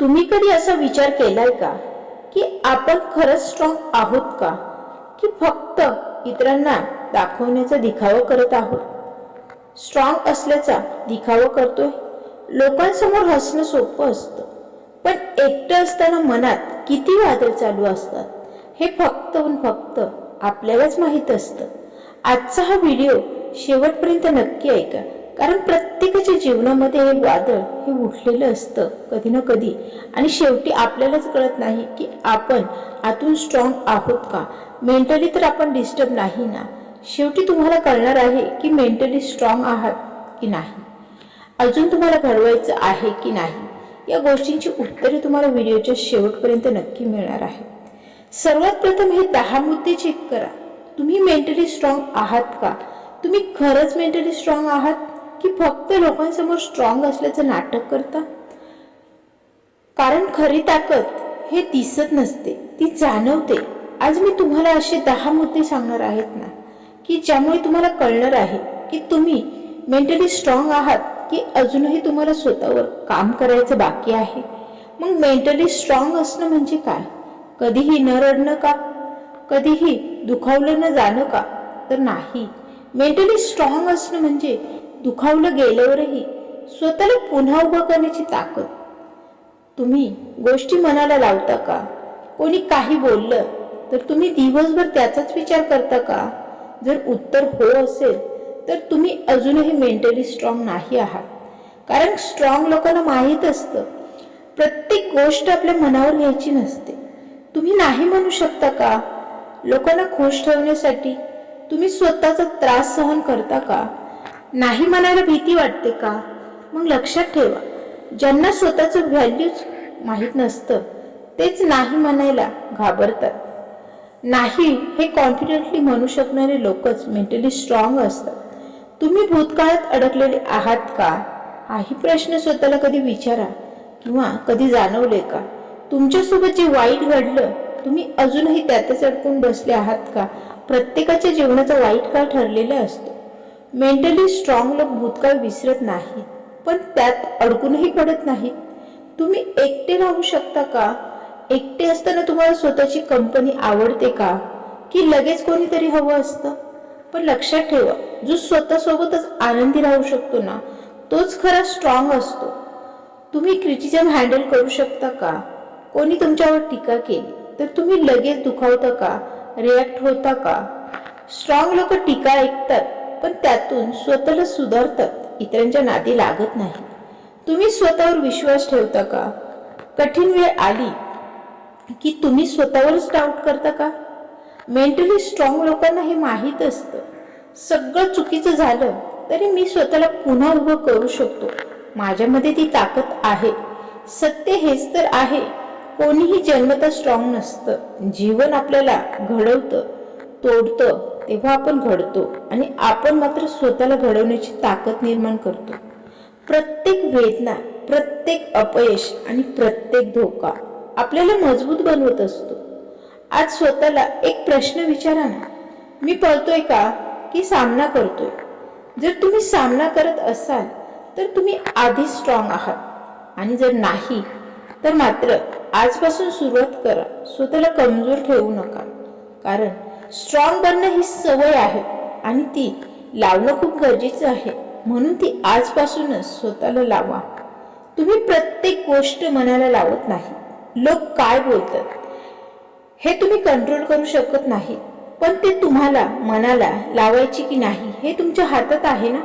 तुम्ही कधी असा विचार केलाय का की आपण खरंच स्ट्रॉंग आहोत का, की फक्त इतरांना दाखवण्याचा दिखावा करत आहोत? स्ट्रॉंग असल्याचा दिखावा करतोय. लोकांसमोर हसणं सोपं असतं, पण एकटं असताना मनात किती वादळ चालू असतात हे फक्त आपल्यालाच माहीत असतं. आजचा हा व्हिडिओ शेवटपर्यंत नक्की ऐका, कारण प्रत्येकाच्या जीवनामध्ये हे वादळ हे उठलेलं असतं कधी ना कधी, आणि शेवटी आपल्यालाच कळत नाही की आपण आतून स्ट्रॉंग आहोत का. मेंटली तर आपण डिस्टर्ब नाही ना. शेवटी तुम्हाला कळणार आहे की मेंटली स्ट्रॉंग आहात की नाही, अजून तुम्हाला घडवायचं आहे की नाही. या गोष्टींची उत्तरे तुम्हाला व्हिडिओच्या शेवटपर्यंत नक्की मिळणार आहे. सर्वात प्रथम हे 10 मुद्दे चेक करा. तुम्ही मेंटली स्ट्रॉंग आहात का? तुम्ही खरंच मेंटली स्ट्रॉंग आहात की फक्त लोकांसमोर स्ट्रॉंग असल्याचं नाटक करता? कारण खरी ताकद हे दिसत नसते, ती जाणवते. आज मी तुम्हाला असे 10 मुद्दे सांगणार आहेत ना, की ज्यामुळे तुम्हाला कळणार आहे की तुम्ही मेंटली स्ट्रॉंग आहात की अजूनही तुम्हाला स्वतःवर काम करायचं बाकी आहे. मग मेंटली स्ट्रॉंग असणं म्हणजे काय? कधीही न रडणं का? कधीही दुखावलं न जाणं का? तर नाही. मेंटली स्ट्रॉंग असणं म्हणजे दुखावलं गेल्यावरही स्वतःला पुन्हा उभं करण्याची ताकद. तुम्ही गोष्टी मनाला लावता का? कोणी काही बोललं तर तुम्ही दिवसभर त्याचाच विचार करता का? जर उत्तर हो असेल तर तुम्ही अजूनही मेंटली स्ट्रॉंग नाही आहात. कारण स्ट्रॉंग लोकांना माहीत असतं प्रत्येक गोष्ट आपल्या मनावर घ्यायची नसते. तुम्ही नाही म्हणू शकता का? लोकांना खुश ठेवण्यासाठी तुम्ही स्वतःचा त्रास सहन करता का? नाही म्हणायला भीती वाटते का? मग लक्षात ठेवा, ज्यांना स्वतःचं व्हॅल्यूज माहीत नसतं तेच नाही म्हणायला घाबरतात. नाही हे कॉन्फिडेंटली म्हणू शकणारे लोकच मेंटली स्ट्रॉंग असतात. तुम्ही भूतकाळात अडकलेले आहात का? हाही प्रश्न स्वतःला कधी विचारा, किंवा कधी जाणवले का तुमच्यासोबत जे वाईट घडलं तुम्ही अजूनही त्यातच अडकून बसले आहात का? प्रत्येकाच्या जीवनाचा वाईट काळ ठरलेला असतो. मेंटली स्ट्रॉंग लोक भूतकाळ विसरत नाहीत, पण त्यात अडकूनही पडत नाहीत. तुम्ही एकटे राहू शकता का? एकटे असताना तुम्हाला स्वतःची कंपनी आवडते का? की लगेच कोणीतरी हवं असतं? पण लक्षात ठेवा, जो स्वतःसोबतच आनंदी राहू शकतो ना, तोच खरा स्ट्रॉंग असतो. तुम्ही क्रिटिसिझम हँडल करू शकता का? कोणी तुमच्यावर टीका केली तर तुम्ही लगेच दुखावता का? रिॲक्ट होता का? स्ट्रॉंग लोक टीका ऐकतात, पण त्यातून स्वतःला सुधारतात, इतरांच्या नादी लागत नाही. तुम्ही स्वतःवर विश्वास ठेवता का? कठीण वेळ आली की तुम्ही स्वतःवरच डाऊट करता का? मेंटली स्ट्रॉंग लोकांना हे माहीत असतं, सगळं चुकीचं झालं तरी मी स्वतःला पुन्हा उभं करू शकतो. माझ्यामध्ये ती ताकद आहे. सत्य हेच तर आहे, कोणीही जन्मतः स्ट्रॉंग नसतं. जीवन आपल्याला घडवतं, तोडतं, तेव्हा आपण घडतो, आणि आपण मात्र स्वतःला घडवण्याची ताकद निर्माण करतो. प्रत्येक वेदना, प्रत्येक अपयश आणि प्रत्येक धोका आपल्याला मजबूत बनवत असतो. आज स्वतःला एक प्रश्न विचारा ना, मी पळतोय का की सामना करतोय? जर तुम्ही सामना करत असाल तर तुम्ही आधीच स्ट्रॉंग आहात, आणि जर नाही तर मात्र आजपासून सुरुवात करा. स्वतःला कमजोर ठेवू नका, कारण स्ट्रॉंग बनणं ही सवय आहे आणि ती लावणं खूप गरजेचं आहे. म्हणून ती आजपासूनच स्वतःला लावा. तुम्ही प्रत्येक गोष्ट मनाला लावत नाही. लोक काय बोलतात हे तुम्ही कंट्रोल करू शकत नाही, पण ते तुम्हाला मनाला लावायची की नाही हे तुमच्या हातात आहे ना.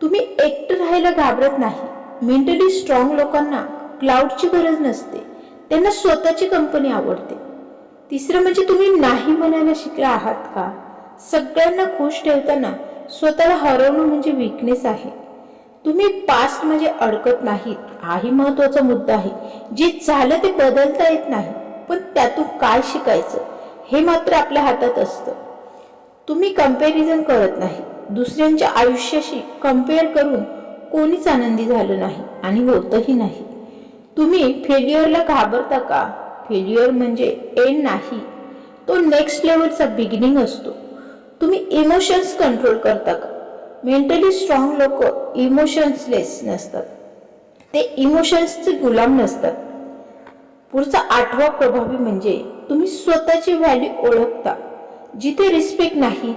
तुम्ही एकटं राहायला घाबरत नाही. मेंटली स्ट्रॉंग लोकांना क्लाउडची गरज नसते, त्यांना स्वतःची कंपनी आवडते. तिसरं म्हणजे तुम्ही नाही म्हणायला शिकला आहात का? सगळ्यांना खुश ठेवताना स्वतःला हरवणं म्हणजे वीकनेस आहे. तुम्ही पास्ट म्हणजे अडकत नाहीत, हाही महत्वाचा मुद्दा आहे. जे झालं ते बदलता येत नाही, पण त्यातून काय शिकायचं हे मात्र आपल्या हातात असतं. तुम्ही कंपॅरिझन करत नाही. दुसऱ्यांच्या आयुष्याशी कंपेअर करून कोणीच आनंदी झालं नाही आणि होतही नाही. तुम्ही फेल्युअरला घाबरता का? फेल्युअर म्हणजे एंड नाही, तो नेक्स्ट लेवलचा बिगिनिंग असतो. तुम्ही इमोशन्स कंट्रोल करता का? मेंटली स्ट्रॉंग लोक इमोशन्सलेस नसतात, ते इमोशन्सचे गुलाम नसतात. पुढचा 8वा प्रभावी म्हणजे तुम्ही स्वतःची व्हॅल्यू ओळखता. जिथे रिस्पेक्ट नाही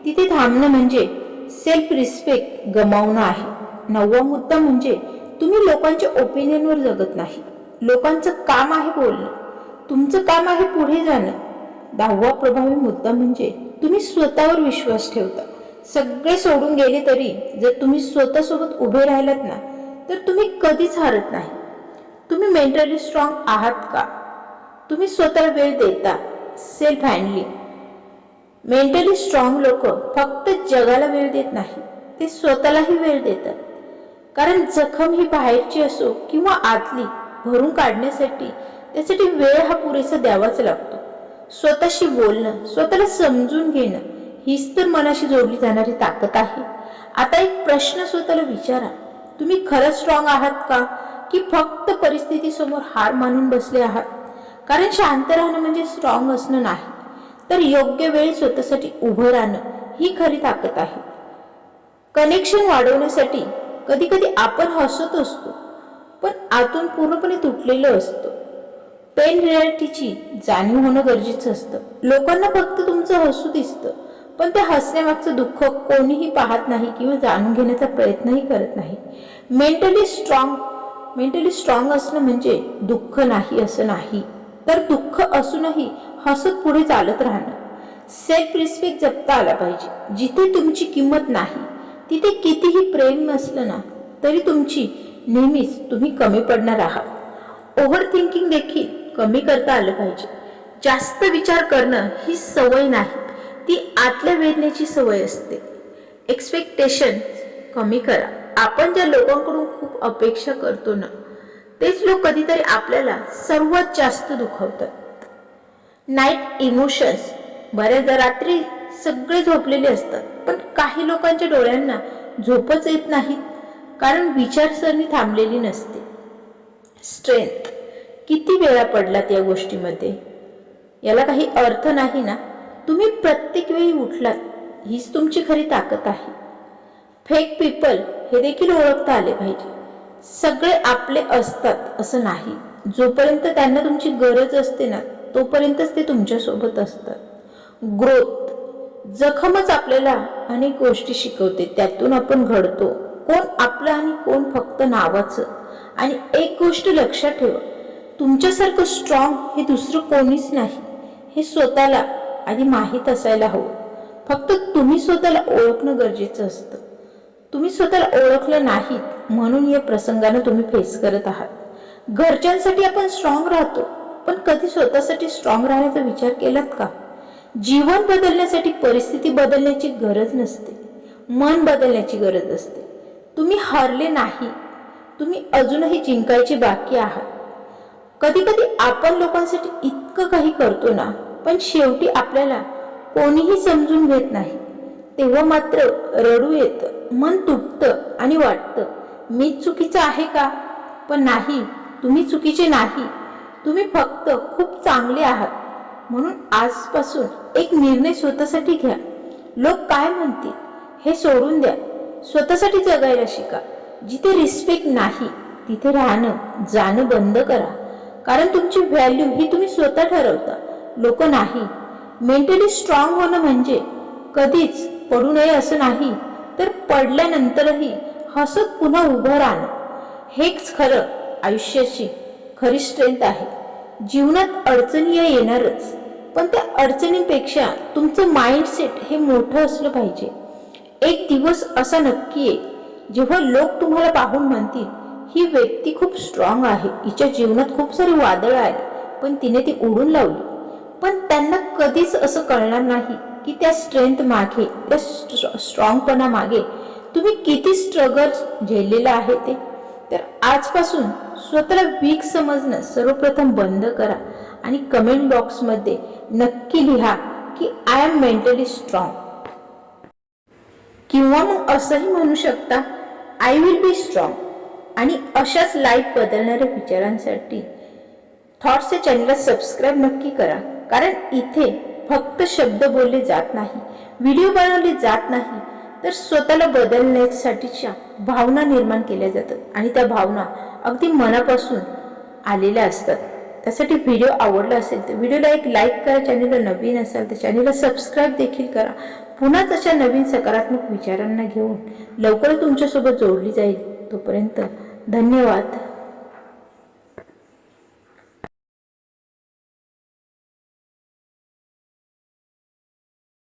तिथे थांबणं म्हणजे सेल्फ रिस्पेक्ट गमावणं आहे. 9वा मुद्दा म्हणजे तुम्ही लोकांच्या ओपिनियनवर जगत नाही. लोकांचं काम आहे बोलणं, तुमचं काम आहे पुढे जाणं. 10वा प्रभावी मुद्दा म्हणजे तुम्ही स्वतःवर विश्वास ठेवता. सगळे सोडून गेले तरी जर तुम्ही स्वतःसोबत उभे राहिलात ना तर तुम्ही कधीच हारत नाही. तुम्ही मेंटली स्ट्रॉंग आहात का? तुम्ही स्वतःला वेळ देता. Self handling. मेंटली स्ट्रॉंग लोक फक्त जगाला वेळ देत नाही, ते स्वतःलाही वेळ देतात. कारण जखम ही बाहेरची असो किंवा आतली, भरून काढण्यासाठी त्यासाठी वेळ हा पुरेसा द्यावाच लागतो. स्वतःशी बोलणं, स्वतःला समजून घेणं हीच तर मनाशी जोडली जाणारी ताकद आहे. आता एक प्रश्न स्वतःला विचारा, तुम्ही खरंच स्ट्रॉंग आहात का की फक्त परिस्थितीसमोर हार मानून बसले आहात? कारण शांत राहणं म्हणजे स्ट्रॉंग असणं नाही, तर योग्य वेळी स्वतःसाठी उभं राहणं ही खरी ताकद आहे. कनेक्शन वाढवण्यासाठी कधी कधी आपण हसत असतो पण आतून पूर्णपणे तुटलेलं असतं. पेन रिॲलिटीची जाणीव होणं गरजेचं असतं. लोकांना फक्त तुमचं हसू दिसतं पण त्या हसण्यामागचं दुःख कोणीही पाहत नाही किंवा जाणून घेण्याचा प्रयत्नही करत नाही. मेंटली स्ट्रॉंग असणं म्हणजे दुःख नाही असं नाही, तर दुःख असूनही हसत पुढे चालत राहणं. सेल्फ रिस्पेक्ट जपता आला पाहिजे. जिथे तुमची किंमत नाही तिथे कितीही प्रेम नसलं ना तरी नेहमीच तुम्ही कमी पडणार आहात. ओव्हर थिंकिंग देखील कमी करता आलं पाहिजे. जास्त विचार करणं ही सवय नाही, ती आतल्या वेदनेची सवय असते. एक्सपेक्टेशन कमी करा. आपण ज्या लोकांकडून खूप अपेक्षा करतो ना तेच लोक कधीतरी आपल्याला सर्वात जास्त दुखवतात. Night emotions. बऱ्याचदा रात्री सगळे झोपलेले असतात पण काही लोकांच्या डोळ्यांना झोपच येत नाहीत कारण विचारसरणी थांबलेली नसते. स्ट्रेंथ. किती वेळा पडलात या गोष्टीमध्ये? याला काही अर्थ नाही ना. तुम्ही प्रत्येक वेळी उठलात हीच तुमची खरी ताकद आहे. फेक पीपल हे देखील ओळखता आले पाहिजे. सगळे आपले असतात असं नाही. जोपर्यंत त्यांना तुमची गरज असते ना तोपर्यंतच ते तुमच्यासोबत असतात. ग्रोथ. जखमच आपल्याला अनेक गोष्टी शिकवते, त्यातून आपण घडतो. कोण आपलं आणि कोण फक्त नावाचं. आणि एक गोष्ट लक्षात ठेवा, तुमच्यासारखं स्ट्रॉंग हे दुसरं कोणीच नाही हे स्वतःला आधी माहीत असायला हवं. फक्त तुम्ही स्वतःला ओळखणं गरजेचं असतं. तुम्ही स्वतःला ओळखलं नाहीत म्हणून या प्रसंगानं तुम्ही फेस करत आहात. घरच्यांसाठी आपण स्ट्रॉंग राहतो पण कधी स्वतःसाठी स्ट्रॉंग राहण्याचा विचार केलात का? जीवन बदलण्यासाठी परिस्थिती बदलण्याची गरज नसते, मन बदलण्याची गरज असते. तुम्ही हारले नाही, तुम्ही अजूनही जिंकायचे बाकी आहात. कधी कधी आपण लोकांसाठी इतकं काही करतो ना पण शेवटी आपल्याला कोणीही समजून घेत नाही. तेव्हा मात्र रडू येतं, मन तुटतं आणि वाटतं मीच चुकीचं आहे का? पण नाही, तुम्ही चुकीचे नाही, तुम्ही फक्त खूप चांगले आहात. म्हणून आजपासून एक निर्णय स्वतःसाठी घ्या. लोक काय म्हणतील हे सोडून द्या, स्वतःसाठी जगायला शिका. जिथे रिस्पेक्ट नाही तिथे जाणं बंद करा. कारण तुमची व्हॅल्यू ही तुम्ही स्वतः ठरवता, लोक नाही. मेंटली स्ट्रॉंग होणं म्हणजे कधीच पडू नये असं नाही, तर पडल्यानंतरही हसत पुन्हा उभं राहणं हेच खरं आयुष्याची खरी स्ट्रेंथ आहे. जीवनात अडचणी येणारच पण त्या अडचणींपेक्षा तुमचं माइंडसेट हे मोठं असलं पाहिजे. एक दिवस असा नक्की येईल जेव्हा लोक तुम्हाला पाहून म्हणतील ही व्यक्ती खूप स्ट्रॉंग आहे, हिच्या जीवनात खूप सारी वादळ आली पण तिने ती उडून लावली. पण त्यांना कधीच असं कळणार नाही की त्या स्ट्रेंथ मागे, त्या स्ट्रॉंगपणा मागे तुम्ही किती स्ट्रगल झेललेलं आहे ते. तर आजपासून स्वतःला वीक समजणं सर्वप्रथम बंद करा आणि कमेंट बॉक्समध्ये नक्की लिहा की आय एम मेंटली स्ट्रॉंग. किंवा मग असंही म्हणू शकता आय विल बी स्ट्रॉंग. आणि अशाच लाईफ बदलणाऱ्या विचारांसाठी थॉट्सच्या चॅनलला सबस्क्राईब नक्की करा. कारण इथे फक्त शब्द बोलले जात नाही, व्हिडिओ बनवले जात नाही, तर स्वतःला बदलण्यासाठीच्या भावना निर्माण केल्या जातात आणि त्या भावना अगदी मनापासून आलेल्या असतात. त्यासाठी व्हिडिओ आवडला असेल तर व्हिडिओला एक लाईक करा, चॅनलला नवीन असाल तर चॅनलला सबस्क्राईब देखील करा. पुन्हाच अशा नवीन सकारात्मक विचारांना घेऊन लवकरच तुमच्यासोबत जोडली जाईल. तोपर्यंत धन्यवाद.